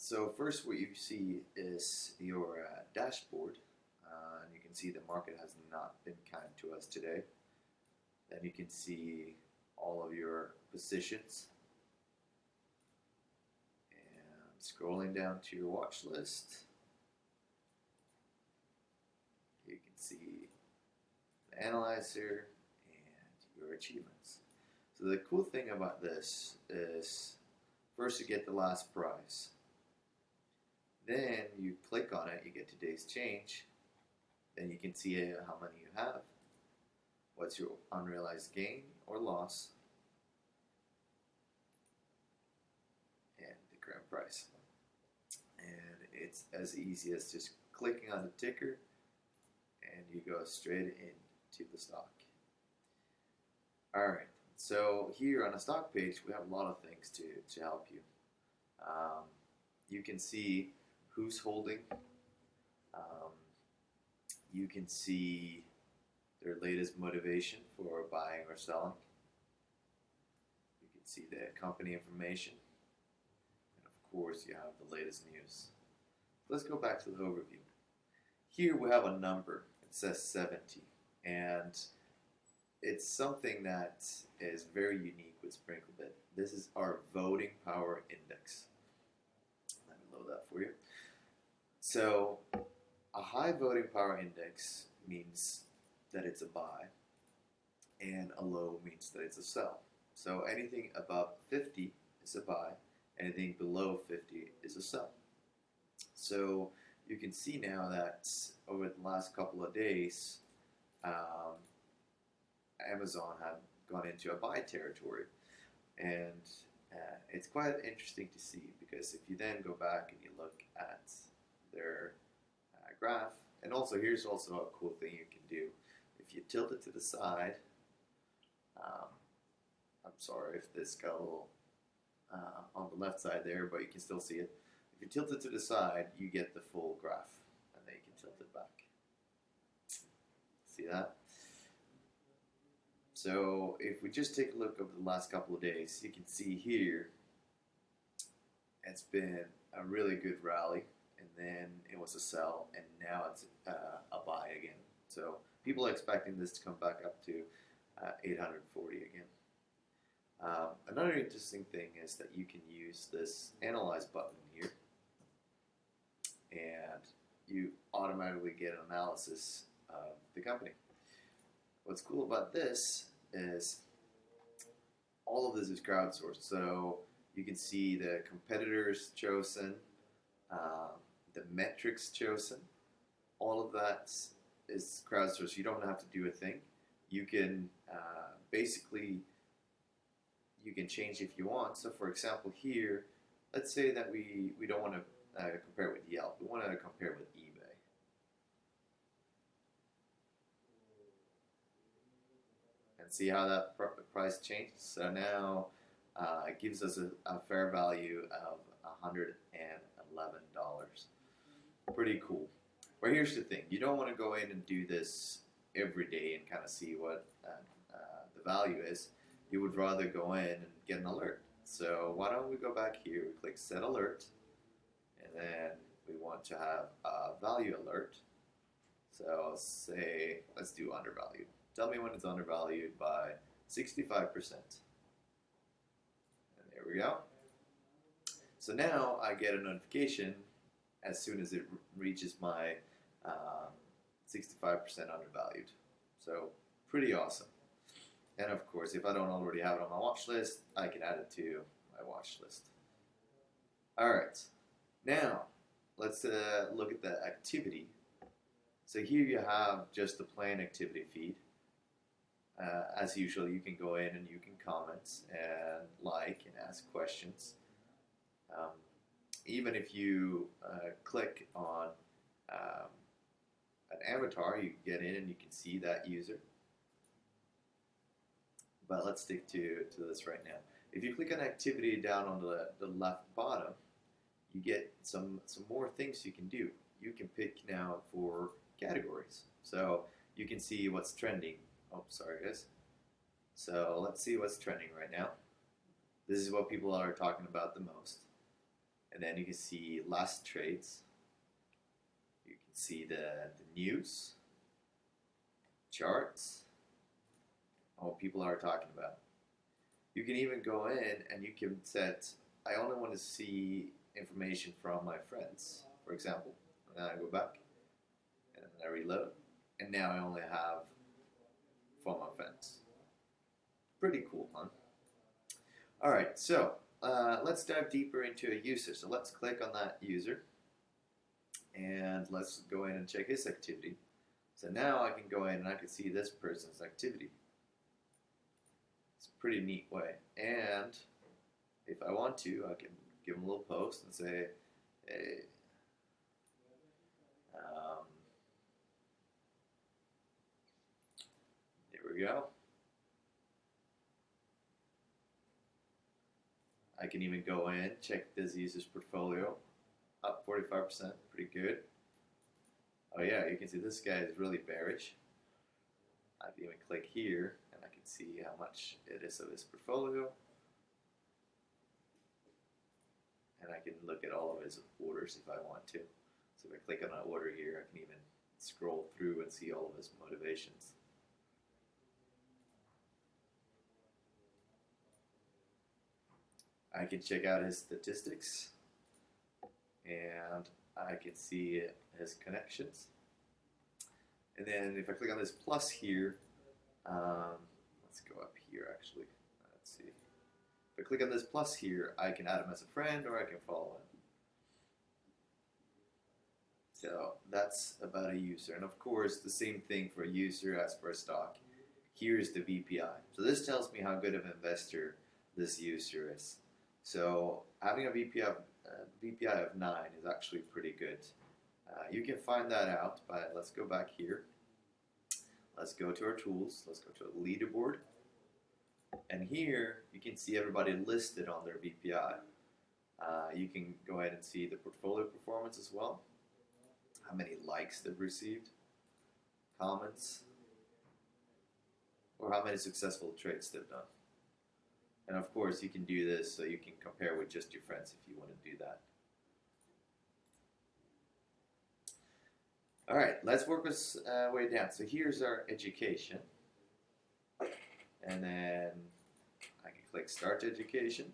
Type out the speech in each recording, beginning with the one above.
So first what you see is your dashboard. And you can see the market has not been kind to us today. Then you can see all of your positions. And scrolling down to your watch list, you can see the analyzer and your achievements. So the cool thing about this is first you get the last price. Then you click on it, you get today's change. Then you can see how many you have, what's your unrealized gain or loss, and the current price. And it's as easy as just clicking on the ticker and you go straight into the stock. Alright, so here on the stock page we have a lot of things to help you. You can see who's holding. You can see their latest motivation for buying or selling. You can see the company information. And of course you have the latest news. Let's go back to the overview. Here we have a number. It says 70. And it's something that is very unique with SprinkleBit. This is our voting power index. Let me load that for you. So a high voting power index means that it's a buy, and a low means that it's a sell. So anything above 50 is a buy, anything below 50 is a sell. So you can see now that over the last couple of days, Amazon have gone into a buy territory, and it's quite interesting to see, because if you then go back and you look at their graph, and also here's also a cool thing you can do. If you tilt it to the side, I'm sorry if this got a little on the left side there, but you can still see it. If you tilt it to the side, you get the full graph, and then you can tilt it back. See that? So if we just take a look over the last couple of days, you can see here it's been a really good rally, and then it was a sell, and now it's a buy again. So people are expecting this to come back up to 840 again. Another interesting thing is that you can use this analyze button here, and you automatically get an analysis of the company. What's cool about this is all of this is crowdsourced, so you can see the competitors chosen, the metrics chosen. All of that is crowdsourced. You don't have to do a thing. You can basically you can change if you want. So for example here, let's say that we don't want to compare with Yelp. We want to compare with eBay. And see how that price changed. So now it gives us a fair value of $111. Pretty cool. But here's the thing. You don't want to go in and do this every day and kind of see what the value is. You would rather go in and get an alert. So why don't we go back here, we click set alert, and then we want to have a value alert. So say, let's do undervalued. Tell me when it's undervalued by 65%. And there we go. So now I get a notification as soon as it reaches my 65% undervalued. So pretty awesome. And of course, if I don't already have it on my watch list, I can add it to my watch list. Alright, now let's look at the activity. So here you have just the plain activity feed. As usual, you can go in and you can comment and like and ask questions. Even if you click on an avatar, you can get in and you can see that user. But let's stick to this right now. If you click on activity down on the left bottom, you get some more things you can do. You can pick now for categories. So you can see what's trending. Oh, sorry guys. So let's see what's trending right now. This is what people are talking about the most. And then you can see last trades. You can see the news, charts, and what people are talking about. You can even go in and you can set, I only want to see information from my friends, for example. And then I go back and then I reload, and now I only have from my friends. Pretty cool, huh? Alright, so let's dive deeper into a user. So let's click on that user and let's go in and check his activity. So now I can go in and I can see this person's activity. It's a pretty neat way. And if I want to, I can give him a little post and say, hey, here we go. I can even go in, check this user's portfolio, up 45%, pretty good. Oh yeah, you can see this guy is really bearish. I can even click here and I can see how much it is of his portfolio. And I can look at all of his orders if I want to. So if I click on an order here, I can even scroll through and see all of his motivations. I can check out his statistics, and I can see his connections. And then if I click on this plus here, let's go up here actually. Let's see. If I click on this plus here, I can add him as a friend or I can follow him. So that's about a user. And of course, the same thing for a user as for a stock. Here's the VPI. So this tells me how good of an investor this user is. So having a VPI of 9 is actually pretty good. You can find that out by, let's go back here. Let's go to our tools. Let's go to a leaderboard. And here you can see everybody listed on their VPI. You can go ahead and see the portfolio performance as well. How many likes they've received, comments, or how many successful trades they've done. And of course, you can do this so you can compare with just your friends if you want to do that. All right, let's work this way down. So here's our education. And then I can click Start Education.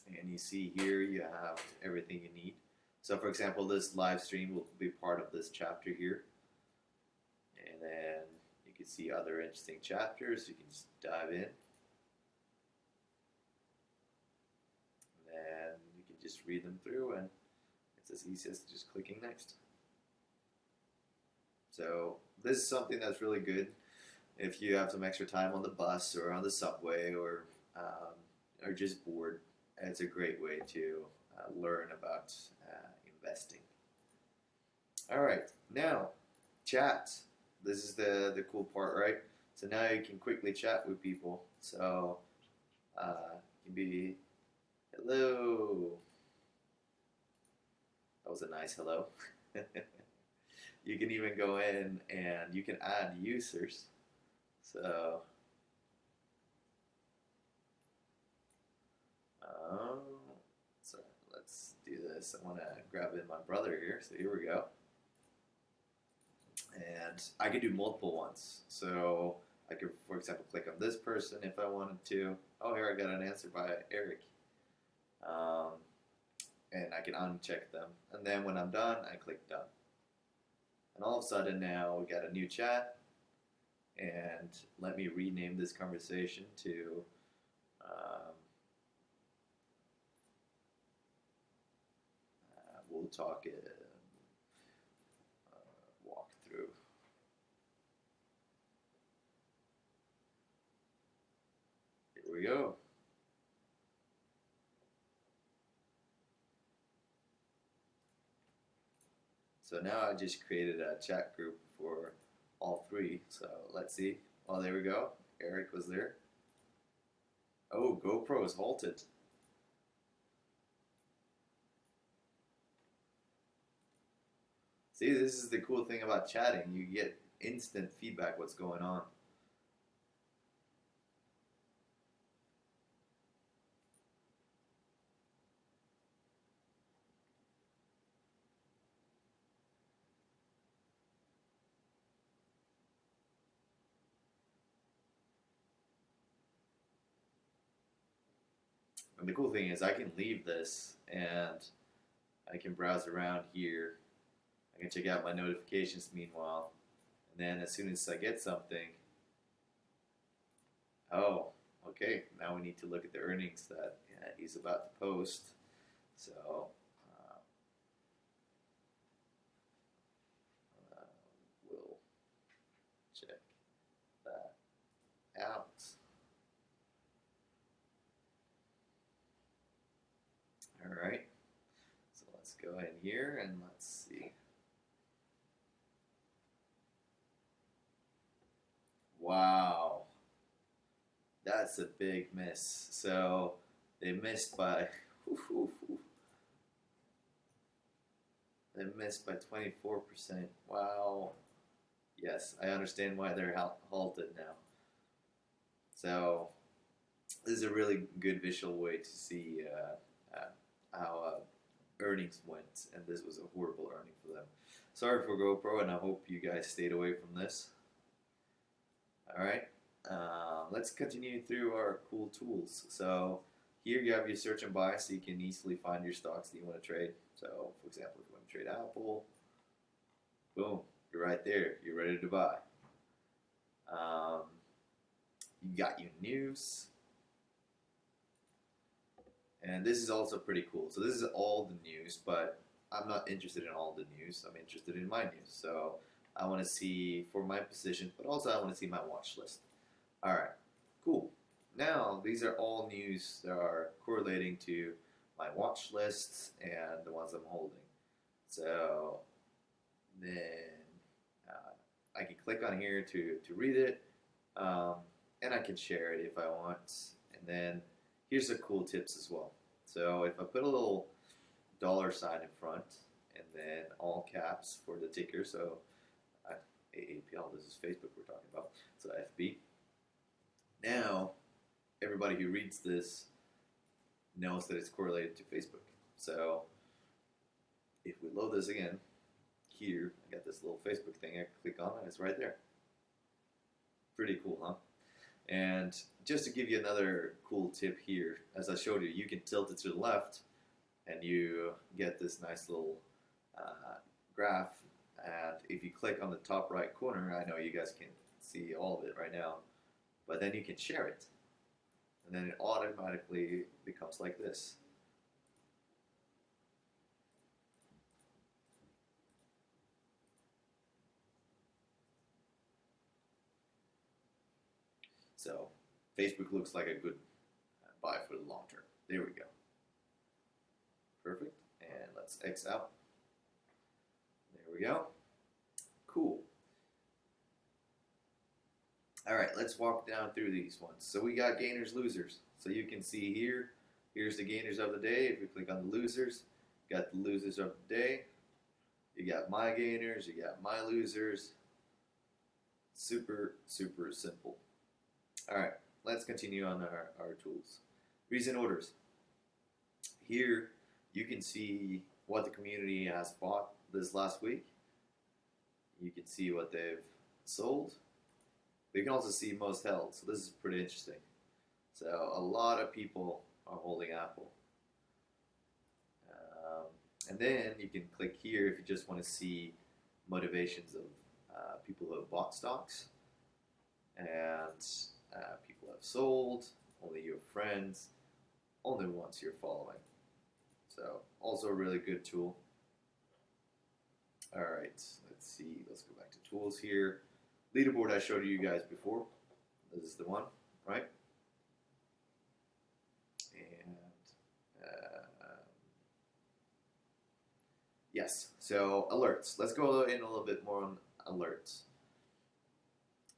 And you see here you have everything you need. So for example, this live stream will be part of this chapter here. And then you can see other interesting chapters. You can just dive in. And then you can just read them through, and it's as easy as just clicking next. So this is something that's really good if you have some extra time on the bus or on the subway or just bored. It's a great way to learn about investing. All right, now chat. This is the cool part, right? So now you can quickly chat with people. So you can be, hello. That was a nice hello. You can even go in and you can add users. So let's do this. I want to grab in my brother here. So here we go. And I could do multiple ones. So I could, for example, click on this person if I wanted to. Oh, here I got an answer by Eric. And I can uncheck them. And then when I'm done, I click done. And all of a sudden now we got a new chat. And let me rename this conversation to we'll talk WalkThrough. Here we go. So now I just created a chat group for all three. So let's see. Oh, there we go. Eric was there. Oh, GoPro is halted. See, this is the cool thing about chatting. You get instant feedback what's going on. And the cool thing is I can leave this and I can browse around here. I can check out my notifications meanwhile. And then as soon as I get something, oh, okay, now we need to look at the earnings that he's about to post. So we'll check that out. All right, so let's go in here and let's see. Wow, that's a big miss. So they missed by they missed by 24%. Wow. Yes, I understand why they're halted now. So this is a really good visual way to see how earnings went, and this was a horrible earning for them. Sorry for GoPro, and I hope you guys stayed away from this. All right, let's continue through our cool tools. So here you have your search and buy, so you can easily find your stocks that you want to trade. So for example, if you want to trade Apple, boom, you're right there. You're ready to buy. You got your news. And this is also pretty cool. So this is all the news, but I'm not interested in all the news. I'm interested in my news. So I want to see for my positions, but also I want to see my watch list. All right, cool. Now, these are all news that are correlating to my watch lists and the ones I'm holding. So then I can click on here to read it, and I can share it if I want. And then here's some cool tips as well. So if I put a little $ sign in front and then all caps for the ticker, so AAPL, this is Facebook we're talking about, so FB. Now, everybody who reads this knows that it's correlated to Facebook. So if we load this again, here, I got this little Facebook thing, I click on it, it's right there. Pretty cool, huh? And just to give you another cool tip here, as I showed you, you can tilt it to the left and you get this nice little graph. And if you click on the top right corner, I know you guys can't see all of it right now, but then you can share it. And then it automatically becomes like this. So Facebook looks like a good buy for the long term. There we go. Perfect. And let's X out. There we go. Cool. All right, let's walk down through these ones. So we got gainers, losers. So you can see here, here's the gainers of the day. If we click on the losers, got the losers of the day. You got my gainers, you got my losers. Super, super simple. All right, let's continue on our tools. Recent orders. Here, you can see what the community has bought this last week. You can see what they've sold. But you can also see most held, so this is pretty interesting. So a lot of people are holding Apple. And then you can click here if you just want to see motivations of people who have bought stocks. And people have sold, only your friends, only ones you're following. So also a really good tool. All right, let's see. Let's go back to tools here. Leaderboard I showed you guys before. This is the one, right? And yes, so alerts. Let's go in a little bit more on alerts.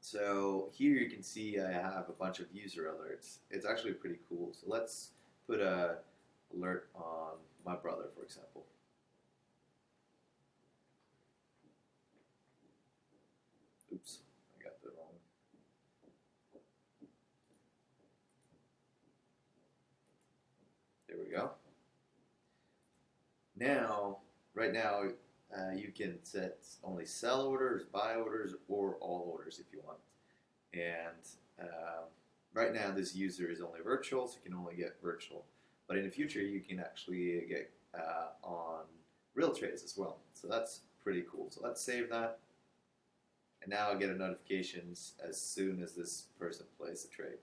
So here you can see I have a bunch of user alerts. It's actually pretty cool. So let's put a alert on my brother, for example. Oops, I got the wrong. There we go. Now, right now, you can set only sell orders, buy orders, or all orders if you want. And right now, this user is only virtual, so you can only get virtual. but in the future you can actually get on real trades as well. So that's pretty cool. So let's save that. And now I get a notifications as soon as this person plays a trade.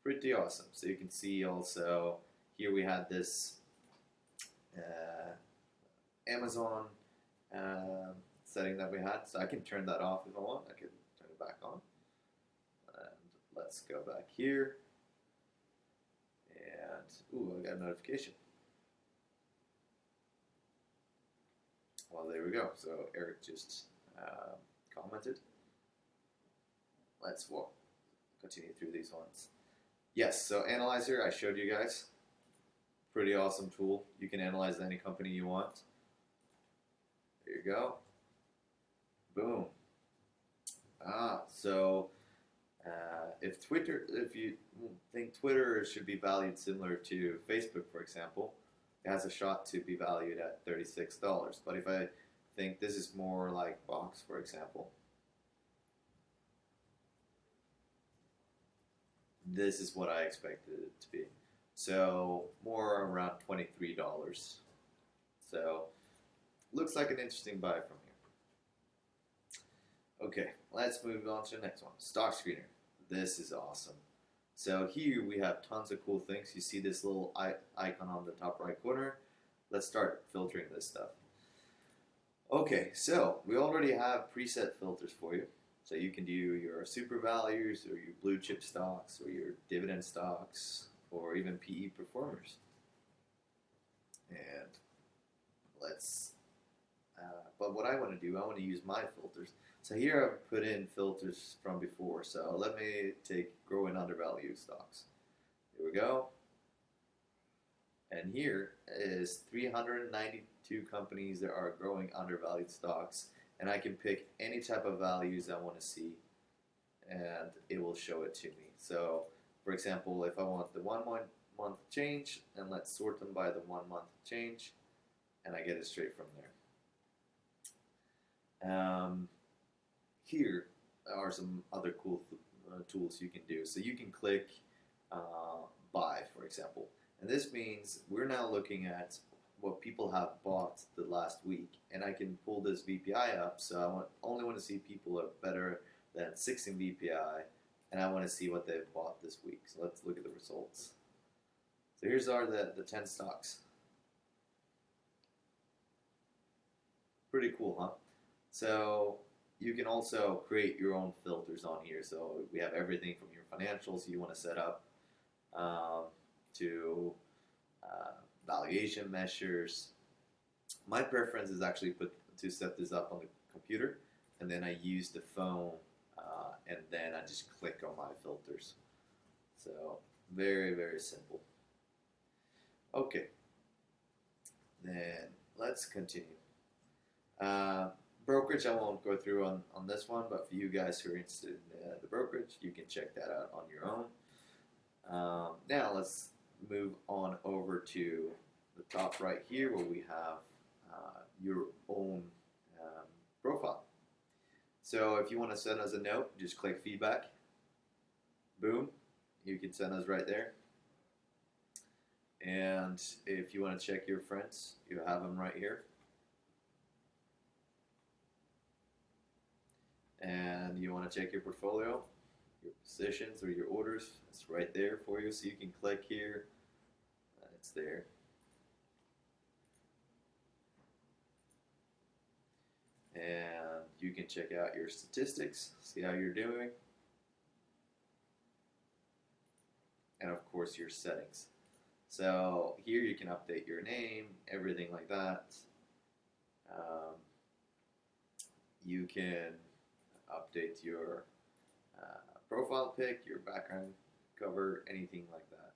Pretty awesome. So you can see also here we had this Amazon setting that we had. So I can turn that off if I want. I can turn it back on. And let's go back here. And, ooh, I got a notification. Well, there we go. So Eric just commented. Let's continue through these ones. Yes, so Analyzer, I showed you guys. Pretty awesome tool. You can analyze any company you want. There you go. Boom. So if you think Twitter should be valued similar to Facebook, for example, it has a shot to be valued at $36. But if I think this is more like Box, for example, this is what I expected it to be. So more around $23. So looks like an interesting buy from here. Okay, let's move on to the next one. Stock Screener. This is awesome. So here we have tons of cool things. You see this little icon on the top right corner. Let's start filtering this stuff. Okay, so we already have preset filters for you. So you can do your super values or your blue chip stocks or your dividend stocks or even PE performers. And but what I want to do, I want to use my filters. So here I've put in filters from before. So let me take grow and undervalued stocks. Here we go. And here is 392 companies that are growing undervalued stocks. And I can pick any type of values I want to see, and it will show it to me. So, for example, if I want the 1 month change, and let's sort them by the 1 month change, and I get it straight from there. Here are some other cool tools you can do. So you can click buy, for example, and this means we're now looking at what people have bought the last week, and I can pull this VPI up. So I only want to see people at better than 6 in VPI, and I want to see what they've bought this week. So let's look at the results. So here's the 10 stocks. Pretty cool, huh? So you can also create your own filters on here. So we have everything from your financials you want to set up to valuation measures. My preference is actually to set this up on the computer, and then I use the phone, and then I just click on my filters. So very, very simple. Okay, then let's continue. Brokerage, I won't go through on this one, but for you guys who are interested in the brokerage, you can check that out on your own. Now let's move on over to the top right here where we have your own profile. So if you want to send us a note, just click feedback. Boom, you can send us right there. And if you want to check your friends, you have them right here. And you want to check your portfolio, your positions or your orders, it's right there for you. So you can click here, it's there. And you can check out your statistics, see how you're doing. And of course your settings. So here you can update your name, everything like that. You can update your profile pic, your background cover, anything like that.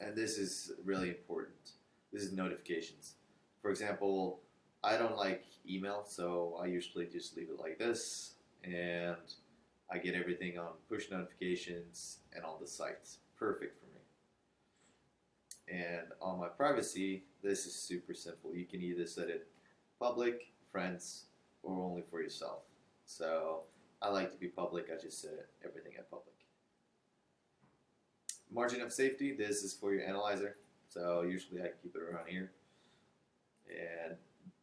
And this is really important. This is notifications. For example, I don't like email, so I usually just leave it like this, and I get everything on push notifications and on the sites. Perfect for me. And on my privacy, this is super simple. You can either set it public, friends, or only for yourself. So I like to be public. I just set everything at public. Margin of safety, this is for your analyzer. So usually I keep it around here. And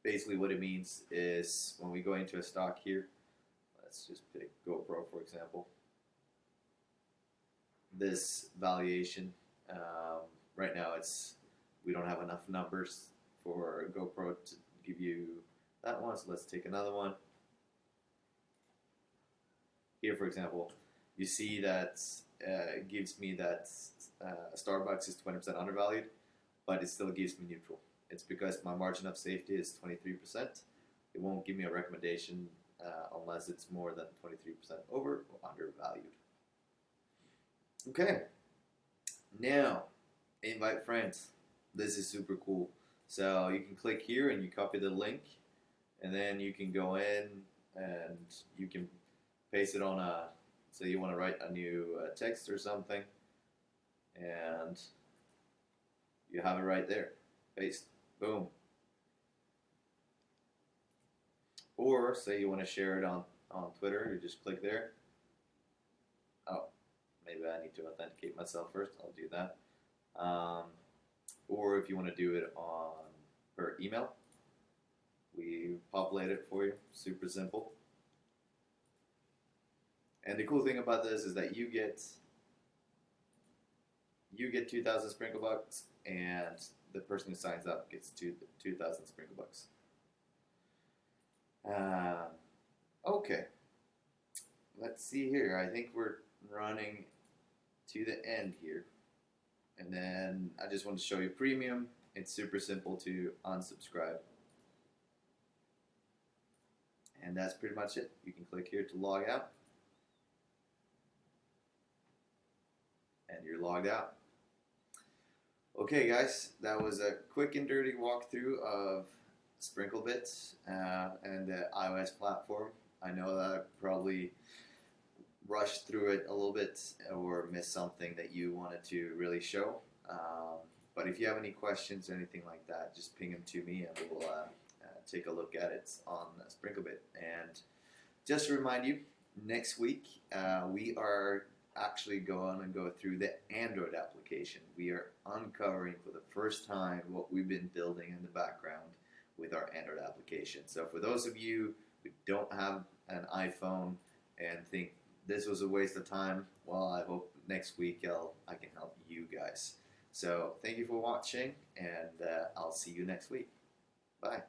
basically what it means is when we go into a stock here, let's just pick GoPro for example. This valuation, right now we don't have enough numbers for GoPro to give you that one, so let's take another one. Here for example, you see that it gives me that Starbucks is 20% undervalued, but it still gives me neutral. It's because my margin of safety is 23%. It won't give me a recommendation unless it's more than 23% over or undervalued. Okay, now invite friends. This is super cool. So you can click here and you copy the link, and then you can go in and you can paste it on a, so you want to write a new text or something, and you have it right there. Paste, boom. Or say you want to share it on Twitter, you just click there. Oh, maybe I need to authenticate myself first. I'll do that. Or if you want to do it per email, we populate it for you. Super simple. And the cool thing about this is that you get 2,000 SprinkleBucks, and the person who signs up gets 2,000 SprinkleBucks. Okay, let's see here. I think we're running to the end here, and then I just want to show you premium. It's super simple to unsubscribe, and that's pretty much it. You can click here to log out, and you're logged out. Okay guys, that was a quick and dirty walkthrough of SprinkleBit and the iOS platform. I know that I probably rushed through it a little bit or missed something that you wanted to really show. But if you have any questions or anything like that, just ping them to me and we'll take a look at it on SprinkleBit. And just to remind you, next week we are actually go through the Android application. We are uncovering for the first time what we've been building in the background with our Android application. So for those of you who don't have an iPhone and think this was a waste of time, well, I hope next week I can help you guys. So thank you for watching, and I'll see you next week. Bye.